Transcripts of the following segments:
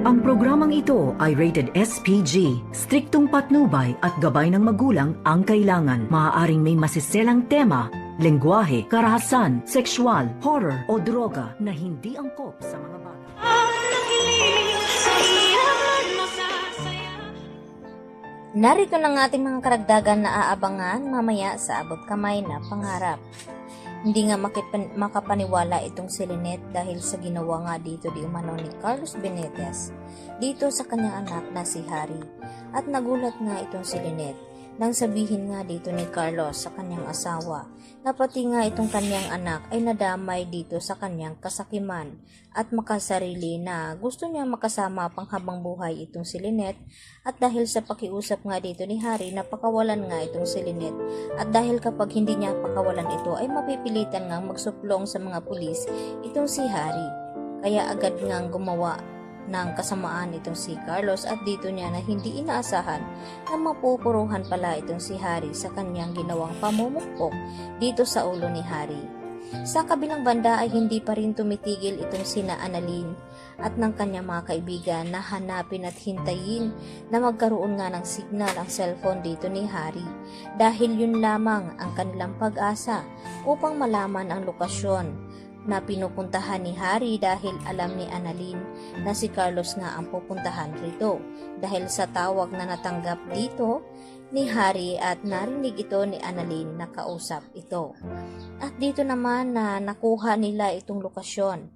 Ang programang ito ay rated SPG. Striktong patnubay at gabay ng magulang ang kailangan. Maaaring may masiselang tema, lengguwahe, karahasan, sexual, horror o droga na hindi angkop sa mga bata. Narito ng ating mga karagdagan na aabangan mamaya sa abot kamay na pangarap. Hindi nga makapaniwala itong si Lynette dahil sa ginawa nga dito di umano ni Carlos Benitez dito sa kanyang anak na si Harry. At nagulat nga itong si Lynette nang sabihin nga dito ni Carlos sa kanyang asawa na pati nga itong kanyang anak ay nadamay dito sa kanyang kasakiman at makasarili na gusto niya makasama pang habang buhay itong si Lynette. At dahil sa pakiusap nga dito ni Harry na pakawalan nga itong si Lynette at dahil kapag hindi niya pakawalan ito ay mapipilitan nga magsuplong sa mga pulis itong si Harry. Kaya agad ngang gumawa ng kasamaan itong si Carlos at dito niya na hindi inaasahan na mapupuruhan pala itong si Harry sa kanyang ginawang pamumukpok dito sa ulo ni Harry. Sa kabilang banda ay hindi pa rin tumitigil itong sina Annalyn at ng kanyang mga kaibigan na hanapin at hintayin na magkaroon nga ng signal ang cellphone dito ni Harry dahil yun lamang ang kanilang pag-asa upang malaman ang lokasyon na pinupuntahan ni Harry dahil alam ni Annalyn na si Carlos nga ang pupuntahan rito dahil sa tawag na natanggap dito ni Harry at narinig ito ni Annalyn na kausap ito. At dito naman na nakuha nila itong lokasyon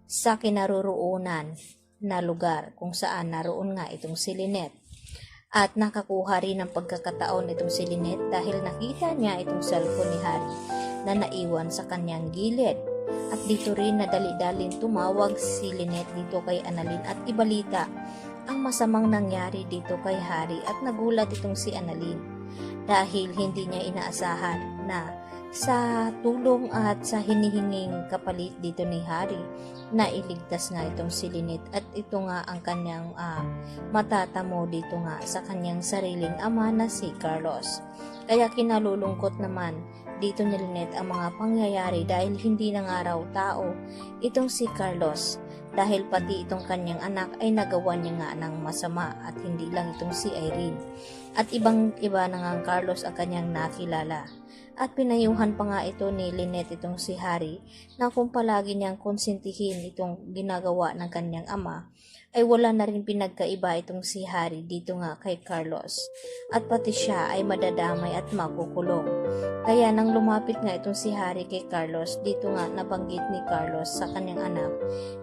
sa kinaroroonan na lugar kung saan naroon nga itong si Lynette. At nakakuha rin ng pagkakataon itong si Lynette dahil nakita niya itong cellphone ni Harry na naiwan sa kanyang gilid. At dito rin na dali-daling tumawag si Lynette dito kay Annalyn at ibalita ang masamang nangyari dito kay Harry at nagulat itong si Annalyn dahil hindi niya inaasahan na sa tulong at sa hinihinging kapalit dito ni Harry na iligtas nga itong si Lynette at ito nga ang kanyang matatamo dito nga sa kanyang sariling ama na si Carlos. Kaya kinalulungkot naman dito ni Lynette ang mga pangyayari dahil hindi na nga raw tao itong si Carlos dahil pati itong kanyang anak ay nagawa niya nga ng masama at hindi lang itong si Irene. At ibang iba na nga ang Carlos ang kanyang nakilala. At pinayuhan pa nga ito ni Lynette itong si Harry na kung palagi niyang konsentihin itong ginagawa ng kanyang ama ay wala na rin pinagkaiba itong si Harry dito nga kay Carlos at pati siya ay madadamay at makukulong. Kaya nang lumapit nga itong si Harry kay Carlos, dito nga nabanggit ni Carlos sa kanyang anak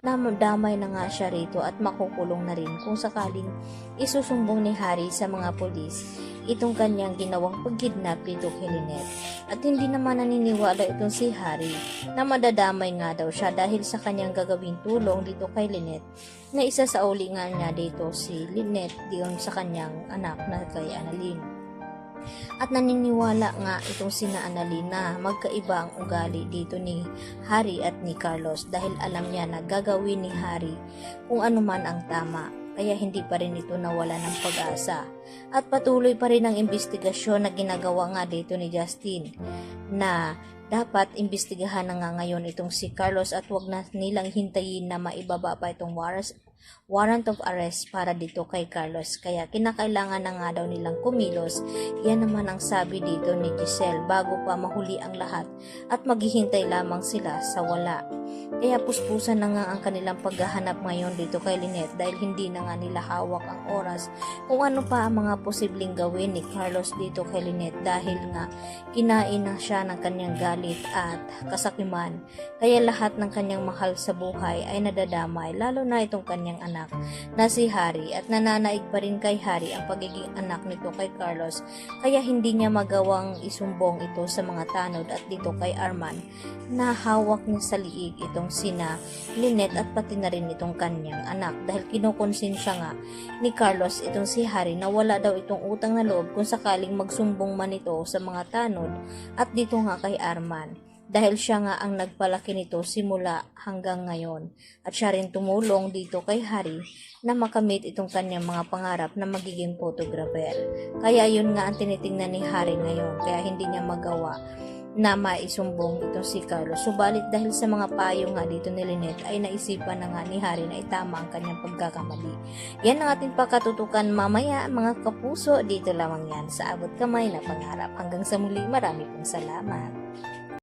na damay na nga siya rito at makukulong na rin kung sakaling isusumbong ni Harry sa mga pulis itong kanyang ginawang pagkidnap dito kay Lynette. At hindi naman naniniwala itong si Harry na madadamay nga daw siya dahil sa kanyang gagawing tulong dito kay Lynette na isa sa uli nga niya dito si Lynette diyon sa kanyang anak na kay Annalyn. At naniniwala nga itong sina Annalyn na magkaiba ang ugali dito ni Harry at ni Carlos dahil alam niya na gagawin ni Harry kung ano man ang tama. Kaya hindi pa rin ito nawala ng pag-asa. At patuloy pa rin ang investigasyon na ginagawa nga dito ni Justin na dapat imbestigahan na nga ngayon itong si Carlos at wag na nilang hintayin na maibaba pa itong warrant of arrest para dito kay Carlos. Kaya kinakailangan na nga daw nilang kumilos. Yan naman ang sabi dito ni Giselle bago pa mahuli ang lahat at maghihintay lamang sila sa wala. Kaya puspusan na nga ang kanilang paghahanap ngayon dito kay Lynette dahil hindi na nga nila hawak ang oras kung ano pa ang mga posibleng gawin ni Carlos dito kay Lynette dahil nga kinain na siya ng kanyang galit at kasakiman. Kaya lahat ng kanyang mahal sa buhay ay nadadamay lalo na itong kanyang anak na si Harry at nananaig pa rin kay Harry ang pagiging anak nito kay Carlos kaya hindi niya magawang isumbong ito sa mga tanod at dito kay Arman na hawak niya sa liig itong sina Lynette at pati na rin itong kanyang anak dahil kinukonsensya nga ni Carlos itong si Harry na wala daw itong utang na loob kung sakaling magsumbong man ito sa mga tanod at dito nga kay Arman dahil siya nga ang nagpalaki nito simula hanggang ngayon at siya rin tumulong dito kay Harry na makamit itong kanyang mga pangarap na magiging photographer. Kaya yun nga ang tinitingnan ni Harry ngayon kaya hindi niya magawa na maisumbong itong si Carlos. Subalit dahil sa mga payo nga dito ni Lynette ay naisipan na nga ni Harry na itama ang kanyang pagkakamali. Yan ang ating pakatutukan mamaya mga kapuso. Dito lamang yan sa Abot Kamay na Pangarap. Hanggang sa muli, marami pong salamat.